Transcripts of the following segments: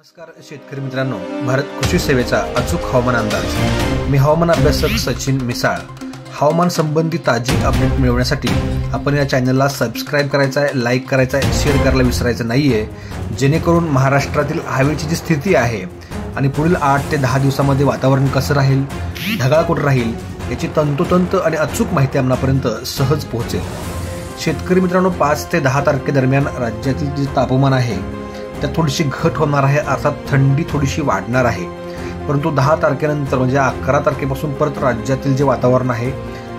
नमस्कार शेतकरी मित्रांनो, भारत कृषी सेवेचा अचूक हवामान अंदाज। मी हवामान अभ्यासक सचिन मिसाळ। हवामान संबंधी ताजी अपडेट मिळवण्यासाठी आपण या चॅनलला सबस्क्राइब करायचं आहे, लाईक करायचं आहे, शेअर करायला विसरायचं नाहीये, जेणेकरून महाराष्ट्रातील हवेची जी स्थिती आहे आणि पुढील 8 ते 10 दिवसांमध्ये वातावरण कसं राहील, ढगाळ कुठं राहील याची तंतोतंत आणि अचूक माहिती आपल्यापर्यंत सहज पोहोचेल। शेतकरी मित्रांनो, 5 ते 10 तारखेदरम्यान राज्यातील जे तापमान आहे त्यात थोडीशी घट होणार आहे, अर्थात थंडी थोडीशी वाढणार आहे। परंतु 10 तारखेनंतर म्हणजे 11 तारखेपासून परत राज्यातील जे वातावरण आहे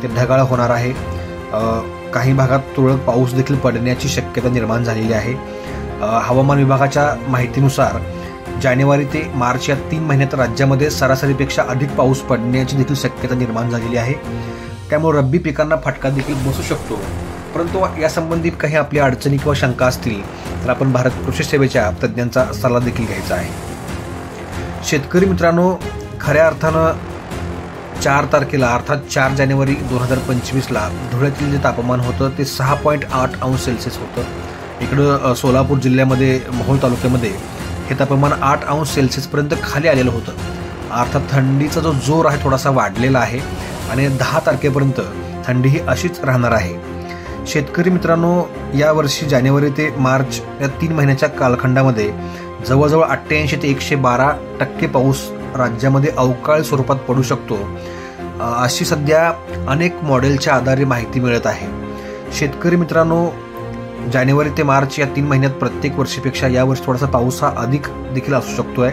ते ढगाळ होणार आहे। काही भागात तुरळक पाऊस देखील पडण्याची शक्यता निर्माण झालेली आहे। हवामान विभागाच्या माहितीनुसार जानेवारी ते मार्च या 3 महिन्यात राज्यामध्ये सरासरीपेक्षा अधिक पाऊस पडण्याची देखील शक्यता निर्माण झालेली आहे। त्यामुळे रब्बी पिकांना फटका देखील बसू शकतो। परंतु यासंबंधी काही आपल्या अडचणी किंवा शंका असतील तर आपण भारत कृषी सेवेच्या तज्ज्ञांचा सल्ला देखील घ्यायचा आहे। शेतकरी मित्रांनो, खऱ्या अर्थानं 4 तारखेला अर्थात 4 जानेवारी 2025ला धुळ्यातील जे तापमान होतं ते 6.8 अंश सेल्सिअस होतं। इकडं सोलापूर जिल्ह्यामध्ये मोहोळ तालुक्यामध्ये हे तापमान 8 अंश सेल्सिअसपर्यंत खाली आलेलं होतं। अर्थात थंडीचा जो जोर आहे थोडासा वाढलेला आहे आणि 10 तारखेपर्यंत थंडी ही अशीच राहणार आहे। शेतकरी मित्रांनो, यावर्षी जानेवारी ते मार्च या 3 महिन्याच्या कालखंडामध्ये जवळजवळ 88 ते 112% पाऊस राज्यामध्ये अवकाळी स्वरूपात पडू शकतो, अशी सध्या अनेक मॉडेलच्या आधारे माहिती मिळत आहे। शेतकरी मित्रांनो, जानेवारी ते मार्च या 3 महिन्यात प्रत्येक वर्षीपेक्षा यावर्षी थोडासा पाऊस हा अधिक देखील असू शकतोय।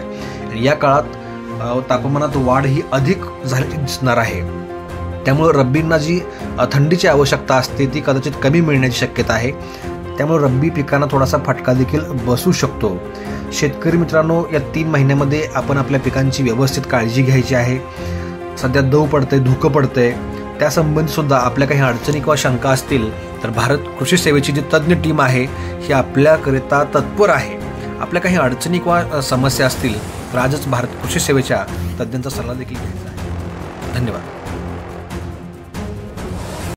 या काळात तापमानात वाढ ही अधिक झालेली दिसणार आहे। त्यामुळे रब्बींना जी थंडीची आवश्यकता असते ती कदाचित कमी मिळण्याची शक्यता आहे। त्यामुळे रब्बी पिकांना थोडासा फटका देखील बसू शकतो। शेतकरी मित्रांनो, या 3 महिन्यामध्ये आपण आपल्या पिकांची व्यवस्थित काळजी घ्यायची आहे। सध्या दव पडतंय, धुकं पडतंय, त्यासंबंधी सुद्धा आपल्या काही अडचणी किंवा शंका असतील तर भारत कृषी सेवेची जी तज्ज्ञ टीम आहे ही आपल्याकरिता तत्पर आहे। आपल्या काही अडचणी किंवा समस्या असतील तर आजच भारत कृषी सेवेच्या तज्ज्ञांचा सल्ला देखील घ्यायचा आहे। धन्यवाद।